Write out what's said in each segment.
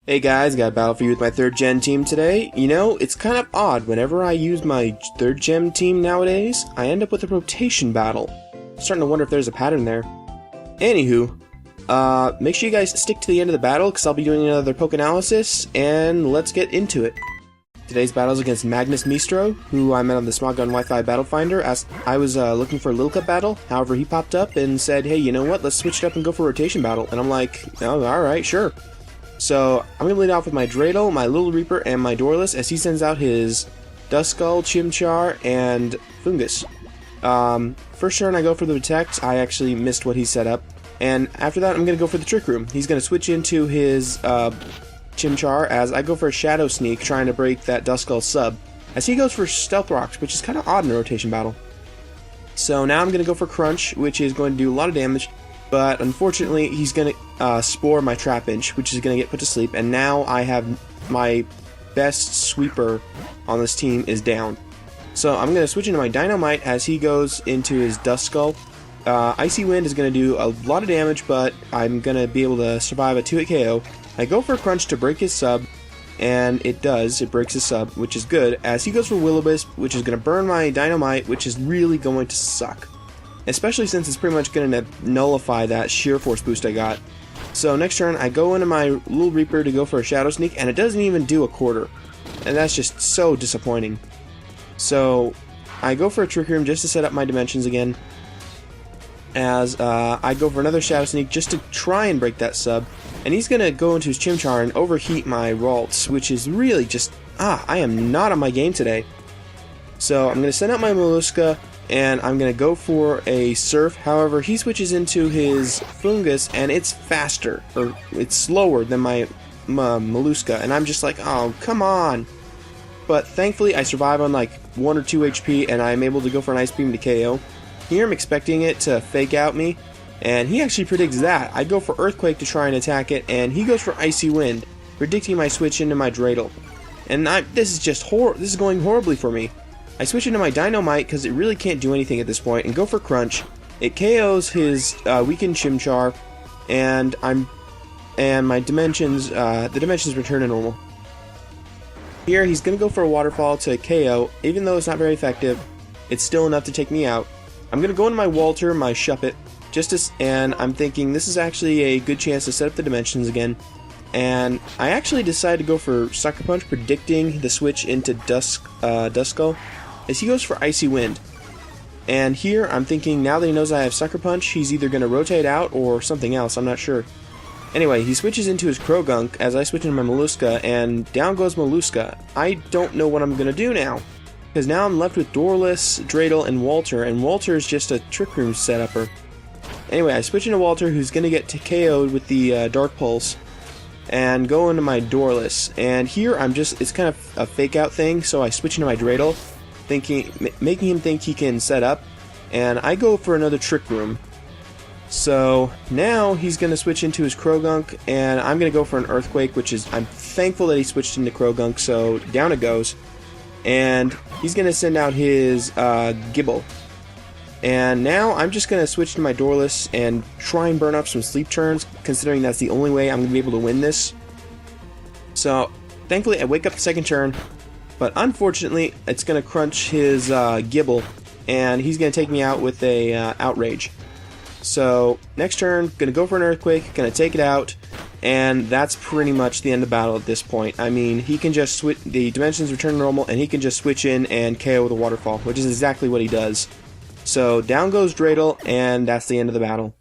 Hey guys, got a battle for you with my 3rd gen team today. You know, it's kind of odd, whenever I use my 3rd gen team nowadays, I end up with a rotation battle. I'm starting to wonder if there's a pattern there. Anywho, make sure you guys stick to the end of the battle, because I'll be doing another poke analysis, and let's get into it. Today's battle is against Magnusmistro, who I met on the Smog on Wifi-Battle Finder as I was looking for a Little Cup battle. However, he popped up and said, hey, you know what, let's switch it up and go for a rotation battle. And I'm like, oh, alright, sure. So, I'm going to lead off with my Dreidel, my Little Reaper, and my Doorless as he sends out his Duskull, Chimchar, and Fungus. First turn I go for the Protect. I actually missed what he set up. And after that, I'm going to go for the Trick Room. He's going to switch into his Chimchar as I go for a Shadow Sneak, trying to break that Duskull sub, as he goes for Stealth Rocks, which is kind of odd in a rotation battle. So now I'm going to go for Crunch, which is going to do a lot of damage, but unfortunately he's going to Spore my Trapinch, which is going to get put to sleep, and now I have my best sweeper on this team is down. So I'm going to switch into my Dynamite as he goes into his Duskull. Icy Wind is going to do a lot of damage, but I'm going to be able to survive a 2-hit KO. I go for a Crunch to break his sub, and it does. It breaks his sub, which is good, as he goes for Will-O-Wisp, which is going to burn my Dynamite, which is really going to suck. Especially since it's pretty much going to nullify that Sheer Force boost I got. So next turn, I go into my Little Reaper to go for a Shadow Sneak, and it doesn't even do a quarter. And that's just so disappointing. So I go for a Trick Room just to set up my dimensions again, as I go for another Shadow Sneak just to try and break that sub. And he's going to go into his Chimchar and overheat my Ralts, which is really just, I am not on my game today. So I'm going to send out my Mollusca, and I'm going to go for a Surf. However, he switches into his Fungus, and it's faster, or it's slower than my Mollusca, and I'm just like, oh, come on. But thankfully, I survive on like 1 or 2 HP, and I'm able to go for an Ice Beam to KO. Here I'm expecting it to fake out me, and he actually predicts that. I go for Earthquake to try and attack it, and he goes for Icy Wind, predicting my switch into my Dreidel. And this is just this is going horribly for me. I switch into my Dynamite because it really can't do anything at this point, and go for Crunch. It KOs his weakened Chimchar, and my dimensions, the dimensions return to normal. Here he's going to go for a Waterfall to KO. Even though it's not very effective, it's still enough to take me out. I'm going to go into my Walter, my Shuppet, and I'm thinking this is actually a good chance to set up the dimensions again. And I actually decided to go for Sucker Punch, predicting the switch into Duskull, as he goes for Icy Wind. And here I'm thinking, now that he knows I have Sucker Punch, he's either going to rotate out or something else, I'm not sure. Anyway, he switches into his Krogunk as I switch into my Mollusca, and down goes Mollusca. I don't know what I'm going to do now, because now I'm left with Doorless, Dreidel, and Walter is just a Trick Room setupper. Anyway, I switch into Walter, who's going to get KO'd with the Dark Pulse, and go into my Doorless. And here it's kind of a fake out thing, so I switch into my Dreidel, making him think he can set up, and I go for another Trick Room. So now he's going to switch into his Krogunk, and I'm going to go for an Earthquake, I'm thankful that he switched into Krogunk, so down it goes. And he's going to send out his Gibble. And now I'm just going to switch to my Doorless and try and burn up some sleep turns, considering that's the only way I'm going to be able to win this. So thankfully I wake up the second turn, but unfortunately it's going to crunch his Gibble, and he's going to take me out with a Outrage. So next turn, going to go for an Earthquake, going to take it out, and that's pretty much the end of the battle at this point. I mean, he can just switch, the dimensions return to normal, and he can just switch in and KO with a Waterfall, which is exactly what he does. So down goes Dreidel, and that's the end of the battle.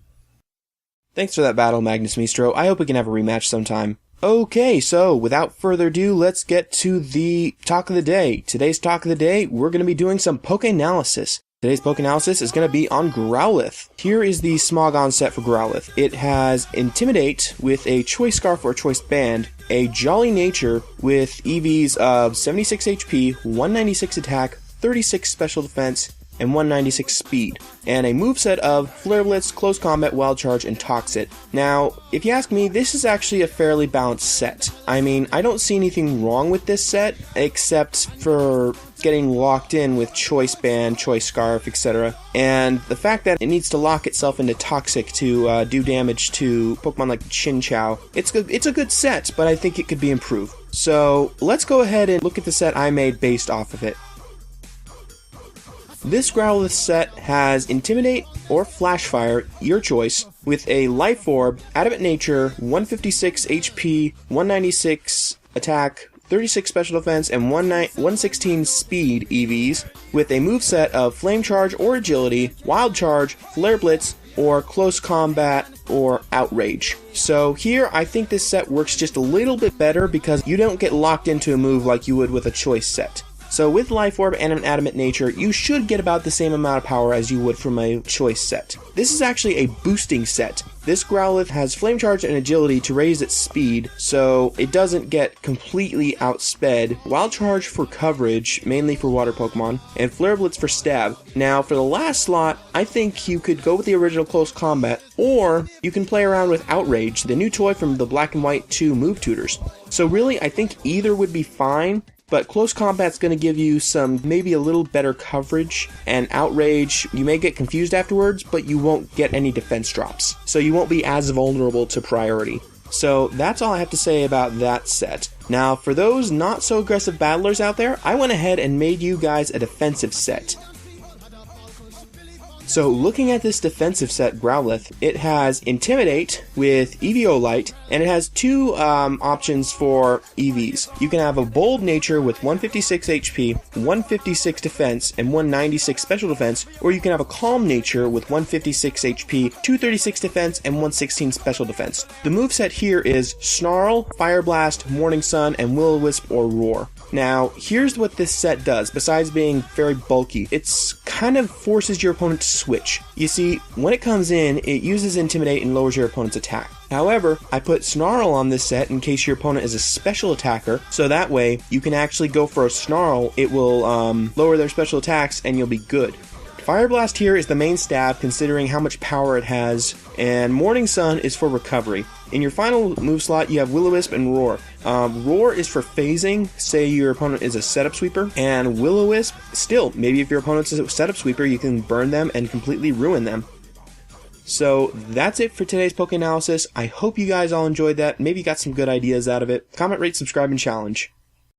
Thanks for that battle, Magnusmistro. I hope we can have a rematch sometime. Okay, so without further ado, let's get to the talk of the day. Today's talk of the day, we're going to be doing some poke analysis. Today's poke analysis is going to be on Growlithe. Here is the Smog On set for Growlithe. It has Intimidate with a Choice Scarf or Choice Band, a Jolly Nature with EVs of 76 HP, 196 attack, 36 special defense, and 196 speed, and a moveset of Flare Blitz, Close Combat, Wild Charge, and Toxic. Now, if you ask me, this is actually a fairly balanced set. I mean, I don't see anything wrong with this set, except for getting locked in with Choice Band, Choice Scarf, etc. And the fact that it needs to lock itself into Toxic to do damage to Pokemon like Chinchou. It's a good set, but I think it could be improved. So let's go ahead and look at the set I made based off of it. This Growlithe set has Intimidate or Flash Fire, your choice, with a Life Orb, Adamant Nature, 156 HP, 196 attack, 36 special defense, and 116 speed EVs, with a moveset of Flame Charge or Agility, Wild Charge, Flare Blitz, or Close Combat, or Outrage. So here, I think this set works just a little bit better because you don't get locked into a move like you would with a choice set. So with Life Orb and an Adamant Nature, you should get about the same amount of power as you would from a choice set. This is actually a boosting set. This Growlithe has Flame Charge and Agility to raise its speed, so it doesn't get completely outsped. Wild Charge for coverage, mainly for water Pokemon, and Flare Blitz for stab. Now, for the last slot, I think you could go with the original Close Combat, or you can play around with Outrage, the new toy from the Black and White 2 move tutors. So really, I think either would be fine. But Close Combat's going to give you some, maybe a little better coverage, and Outrage, you may get confused afterwards, but you won't get any defense drops. So you won't be as vulnerable to priority. So that's all I have to say about that set. Now, for those not so aggressive battlers out there, I went ahead and made you guys a defensive set. So looking at this defensive set, Growlithe, it has Intimidate with Eviolite, and it has two options for EVs. You can have a Bold Nature with 156 HP, 156 defense, and 196 special defense, or you can have a Calm Nature with 156 HP, 236 defense, and 116 special defense. The moveset here is Snarl, Fire Blast, Morning Sun, and Will-O-Wisp or Roar. Now, here's what this set does, besides being very bulky. It's kind of forces your opponent to switch. You see, when it comes in, it uses Intimidate and lowers your opponent's attack. However, I put Snarl on this set in case your opponent is a special attacker, so that way you can actually go for a Snarl, it will lower their special attacks and you'll be good. Fire Blast here is the main stab considering how much power it has, and Morning Sun is for recovery. In your final move slot, you have Will-O-Wisp and Roar. Roar is for phasing, say your opponent is a setup sweeper, and Will-O-Wisp, still, maybe if your opponent's a setup sweeper, you can burn them and completely ruin them. So that's it for today's Poke Analysis. I hope you guys all enjoyed that, maybe got some good ideas out of it. Comment, rate, subscribe, and challenge.